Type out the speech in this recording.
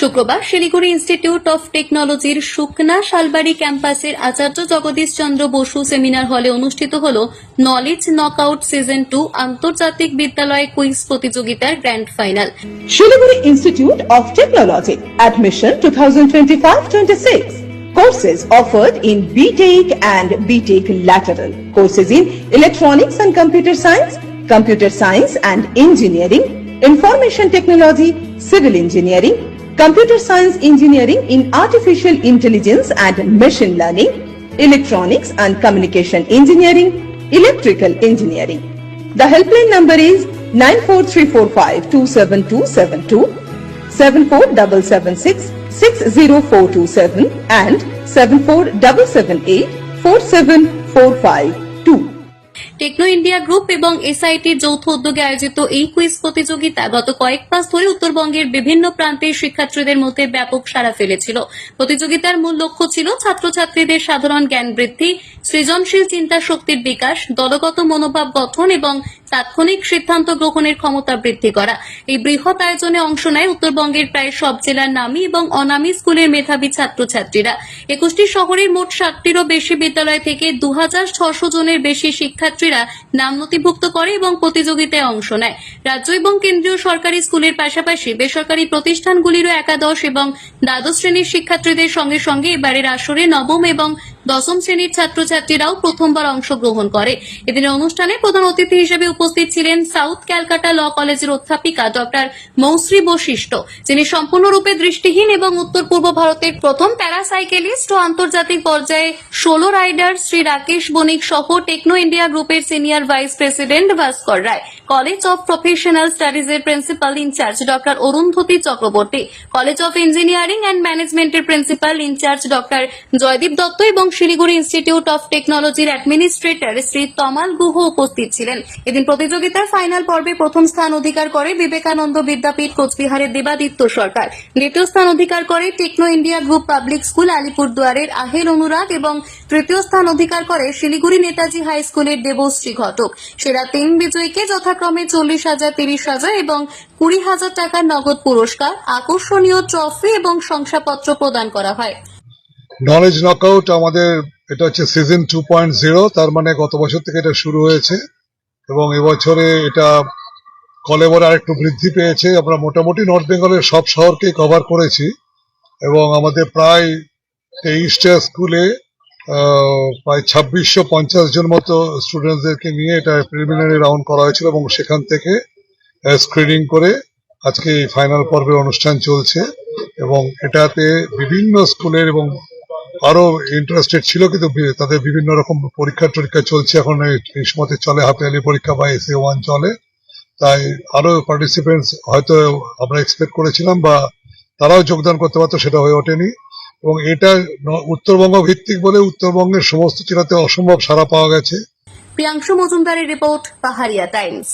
শুক্রবার Siliguri institute of টেকনোলজির সুকনা শালবাড়ি ক্যাম্পাসের আচার্য জগদীশ চন্দ্র বসু সেমিনার হলে অনুষ্ঠিত হল নলেজ নকআউট সিজন 2 আন্তর্জাতিক বিদ্যালয় কুইজ প্রতিযোগিতার grand final. Shiliguri Institute of Technology. Admission 2025-26. Courses offered in BTech and BTech Lateral. Courses in Electronics and Computer Science and Engineering, Information Technology, Civil Engineering, Computer Science Engineering in Artificial Intelligence and Machine Learning, Electronics and Communication Engineering, Electrical Engineering. The helpline number is 94345-27272, 74776-60427 and 74778-47452. Techno India group এবং এসআইটির যৌথ উদ্যোগে আয়োজিত এই quiz প্রতিযোগিতা গত কয়েক মাস ধরে উত্তরবঙ্গের বিভিন্ন প্রান্তের শিক্ষার্থীদের মধ্যে ব্যাপক সাড়া ফেলেছিল। প্রতিযোগিতার মূল লক্ষ্য ছিল ছাত্রছাত্রীদের সাধারণ জ্ঞান বৃদ্ধি, সৃজনশীল চিন্তা শক্তির বিকাশ, দলগত মনোভাব গঠন এবং তাৎক্ষণিক সিদ্ধান্ত গ্রহণের ক্ষমতা বৃদ্ধি করা। এই বৃহৎ আয়োজনে অংশ নেয় উত্তরবঙ্গের প্রায় সব জেলার নামী এবং অনামী স্কুলের মেধাবী ছাত্রছাত্রীরা। 21টি শহরের মোট 60টিরও বেশি বিদ্যালয় থেকে 2600 জনের বেশি শিক্ষার্থীরা নাম নথিভুক্ত করে এবং প্রতিযোগিতায় অংশ নেয়। রাজ্য এবং কেন্দ্রীয় সরকারি স্কুলের পাশাপাশি বেসরকারি প্রতিষ্ঠানগুলিরও একাদশ এবং দ্বাদশ শ্রেণীর শিক্ষার্থীদের সঙ্গে সঙ্গে এবারের আসরে নবম এবং দশম শ্রেণীর ছাত্রছাত্রীরাও প্রথমবার অংশগ্রহণ করে। এদিনের অনুষ্ঠানে প্রধান অতিথি হিসেবে উপস্থিত ছিলেন সাউথ ক্যালকাটা ল কলেজের অধ্যাপিকা ডক্টর মৌশ্রী বশিষ্ঠ, যিনি সম্পূর্ণরূপে দৃষ্টিহীন এবং উত্তর পূর্ব ভারতের প্রথম প্যারাসাইকেলিস্ট ও আন্তর্জাতিক পর্যায়ে সোলো রাইডার শ্রী রাকেশ বণিক সহ টেকনো ইন্ডিয়া গ্রুপের senior vice president Bhaskar Roy, college of professional স্টাডিজের principal incharge doctor Arundhati Chakraborty, college of engineering and ম্যানেজমেন্টের principal incharge doctor Joydeep Dutta এবং শিলিগুড়ি ইনস্টিটিউট অফ টেকনোলজির অ্যাডমিনিস্ট্রেটর শ্রী তমাল গুহ উপস্থিত ছিলেন। এদিন প্রতিযোগিতার ফাইনাল পর্বে প্রথম স্থান অধিকার করে বিবেকানন্দ বিদ্যাপীঠ কোচবিহারের দেবাদিত্য সরকার, দ্বিতীয় স্থান অধিকার করে Techno India group public school আলিপুরদুয়ারের আহেল অনুরাগ এবং তৃতীয় স্থান অধিকার করে শিলিগুড়ি নেতাজি হাই স্কুলের দেবশ্রী ঘটক। সেরা 3 বিজয়ীকে যথাক্রমে 40,000, 30,000 এবং 20,000 টাকার নগদ পুরস্কার, আকর্ষণীয় ট্রফি এবং শংসাপত্র প্রদান করা হয়। নলেজ নকআউট আমাদের এটা হচ্ছে সিজন 2.0, তার মানে গত বছর থেকে এটা শুরু হয়েছে এবং এবছরে এটা কলেবরে আরেকটু বৃদ্ধি পেয়েছে। আমরা মোটামুটি নর্থ বেঙ্গলের সব শহরকে কভার করেছি এবং আমাদের প্রায় 23টা স্কুলে প্রায় 2650 জন মতো স্টুডেন্টসদেরকে নিয়ে এটা প্রিলিমিনারি রাউন্ড করা হয়েছিল এবং সেখান থেকে স্ক্রিনিং করে আজকে এই ফাইনাল পর্বের অনুষ্ঠান চলছে এবং এটাতে বিভিন্ন স্কুলের এবং আরো ইন্টারেস্টেড ছিল, কিন্তু তাদের বিভিন্ন রকম পরীক্ষা চলছে। এখন এই সময়তে চলে হাফ ইয়ারলি পরীক্ষা বা SA1 চলে, তাই আরো পার্টিসিপেন্টস হয়তো আমরা এক্সপেক্ট করেছিলাম বা তারাও যোগদান করতে পারতো, সেটা হয়ে ওঠেনি। এবং এটা উত্তরবঙ্গ ভিত্তিক বলে উত্তরবঙ্গের সমস্ত জেলাতে অসম্ভব সাড়া পাওয়া গেছে। প্রিয়াংশু মজুমদারের রিপোর্ট, পাহাড়িয়া টাইমস।